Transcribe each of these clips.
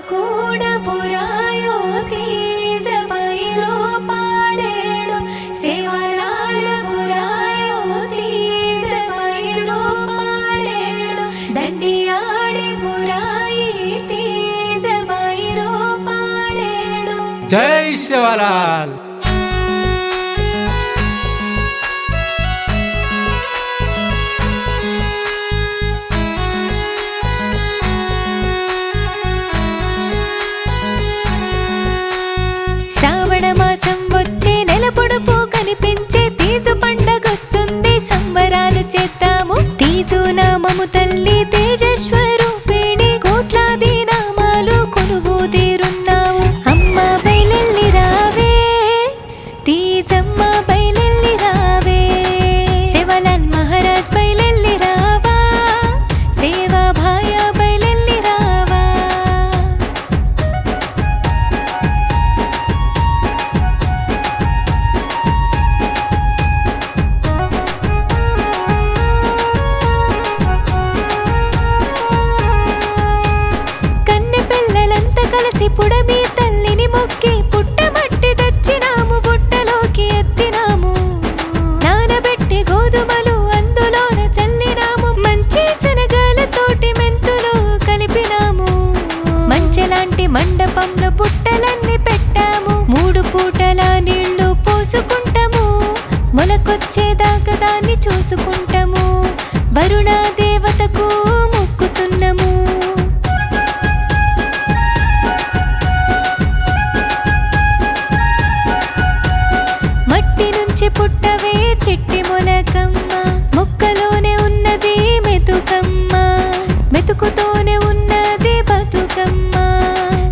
ಕೂಡ ಪುರಾಯೋ ತೀಜ ಬೈರೋ ಪಾಡೇಡು ಸೇವಲಾಲ ಪುರಾಯೋ ತೀಜ ಬೈರೋ ಪಾಡೇಡು ದಂಡಿಯಾಡಿ ಪುರಾಯಿ ತೀಜ ಬೈರೋ ಪಾಡೇಡು. జై శివలాల్. శ్రావణ మాసం వచ్చే నెల పొడుపు కనిపించే తీజు పండగొస్తుంది, సంబరాలు చేద్దాము. తీజు నామము తల్లి తేజస్వరూపిణి, కోట్లాది నామాలు కొలువు తీరున్నావు. అమ్మ బయలెల్లి రావే, తీజమ్మ బయలెల్లి రావే, శివలాల్ మహారాజ్ బయలెల్లి రావా, సేవా భాయ బయలెల్లి రావా. కన్నె పిల్లలంతా కలిసి పుడమి తల్లిని మొక్కి పుట్టమట్టి తెచ్చినాము, బుట్టలోకి ఎత్తినాము. నానబెట్టి గోధుమలు అందులోన చల్లినాము, మంచి శనగలతోటి మెంతులు కలిపినాము. మంచెలాంటి మండపంలో బుట్టలన్నీ పెట్టాము, 3 పూటల నీళ్లు పోసుకుంటాము. మొలకొచ్చేదాకా దాన్ని చూసుకుంటాము, వరుణ దేవతకు మొక్కుతున్నాము. మట్టి నుంచి పుట్టవే చిట్టి మొలకమ్మ, మొక్కలోనే ఉన్నది మెతుకమ్మ, మెతుకుతోనే ఉన్నది బతుకమ్మ.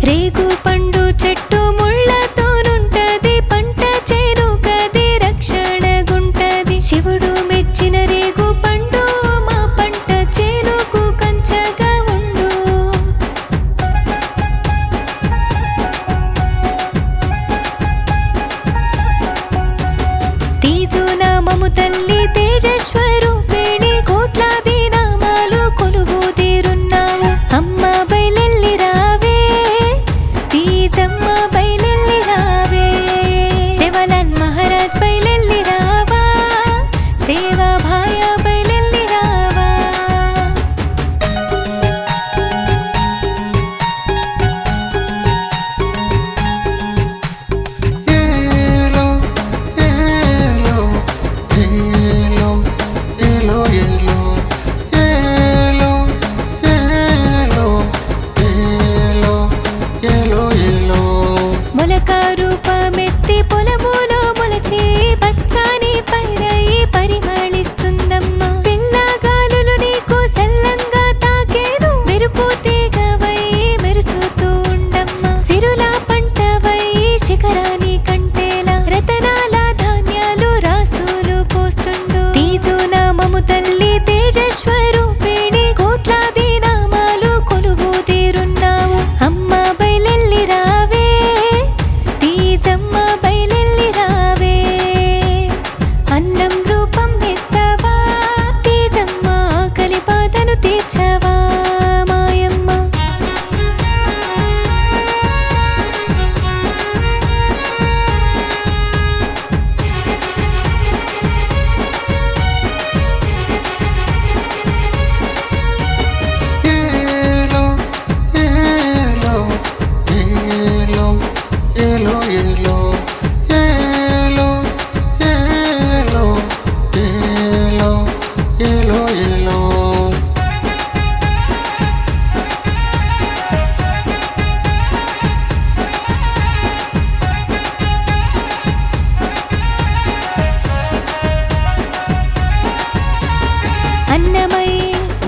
రేగు పండు చెట్టు ముళ్ళతోనుంటది, పంట చేరుకది రక్షణగుంటది. శివుడు మెచ్చిన రేగు పండు మా పంట చేరుకు కంచగా ఉండు. తీజు నామము తల్లి తేజస్వరూపిణి, కోట్లాది నామాలు కొలువు తీరున్నావు. అమ్మ బయలెల్లి రావే, తీజమ్మ బయలెల్లి రావే, శివలాల్ మహారాజ్ బయలెల్లి రావా, సేవా భాయ బయలెల్లి రావా. ఏలో ఏలో ఏలో ఏలో ఏలో ఏలో ఏలో ఏలో ఏలో ఏలో. మొలక రూపమెత్తి పొలములో మొలచి పచ్చాని పైరయి పరిమళిస్తుందమ్మ. పిల్లగాలులు నీకు సల్లంగా తాకేను, మెరుపు తీగవై మెరుచుతూ ఉండమ్మ. సిరుల పంటవై శిఖరాని కంటేలా, రతనాల ధాన్యాలు రాసులు పోస్తుండు. తీజు నామము తల్లి తేజస్వరూపిణి, కోట్లాది నామాలు కొలువు తీరున్నావు. అమ్మ బయలెల్లి రావే, తీజమ్మ బయలెల్లి రావే, అన్నం రూపం ఎత్తవా, తీజమ్మ ఆకలి బాధను తీర్చవా మాయమ్మ. ఏలో ఏలో ఏలో ఏలో ఏలో ఏలో ఏలో ఏలో ఏలో ఏలో. అన్నమై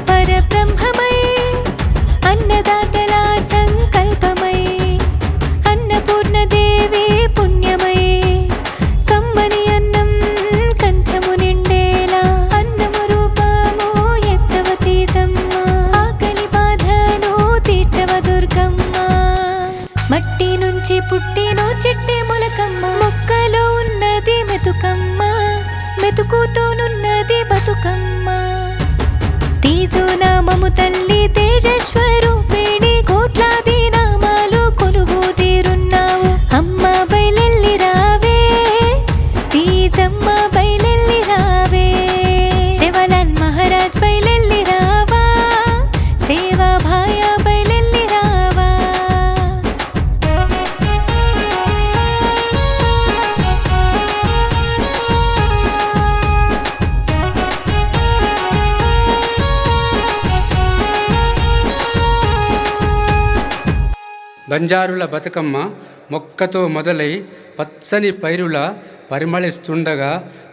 పరబ్రహ్మమై, అన్నదాతల సంకల్పమై, అన్నపూర్ణదేవి పుణ్యమై, కమ్మని అన్నం కంచము నిండేలా, అన్నము రూపము ఎత్తవ తీజమ్మ, ఆకలి బాధను తీర్చవ దుర్గమ్మ. మట్టి నుంచి పుట్టినో చిట్టి మొలకమ్మ, మొక్కలో ఉన్నది మెతుకమ్మ, మెతుకుతోనున్నది బతుకమ్మ. తీజు నామము తల్లి తేజస్వరూపిణి, కోట్లాది నామ మహారాజ్ బయలెల్లి రావా, సేవా భాయ బయలెల్లి రావా. బంజారుల బతుకమ్మ మొక్కతో మొదలై పచ్చని పైరుల పరిమళిస్తుండగా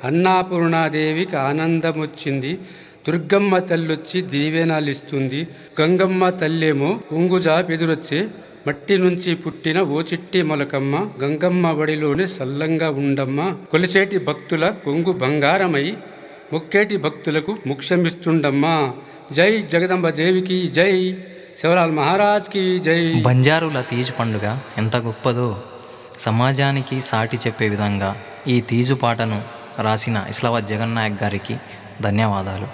అన్నపూర్ణాదేవికి ఆనందమొచ్చింది. దుర్గమ్మ తల్లొచ్చి దీవెనలిస్తుంది. గంగమ్మ తల్లేమో కొంగుజాపెదురొచ్చి మట్టి నుంచి పుట్టిన ఓ చిట్టి మొలకమ్మ, గంగమ్మ బడిలోనే సల్లంగా ఉండమ్మ. కొలిసేటి భక్తుల కొంగు బంగారమై మొక్కేటి భక్తులకు మోక్షమిస్తుండమ్మా. జై జగదంబ దేవికి జై, శివలాల్ మహారాజ్కి జై. బంజారుల తీజు పండుగ ఎంత గొప్పదో సమాజానికి సాటి చెప్పే విధంగా ఈ తీజు పాటను రాసిన ఇస్లావత్ జగన్నాయక్ గారికి ధన్యవాదాలు.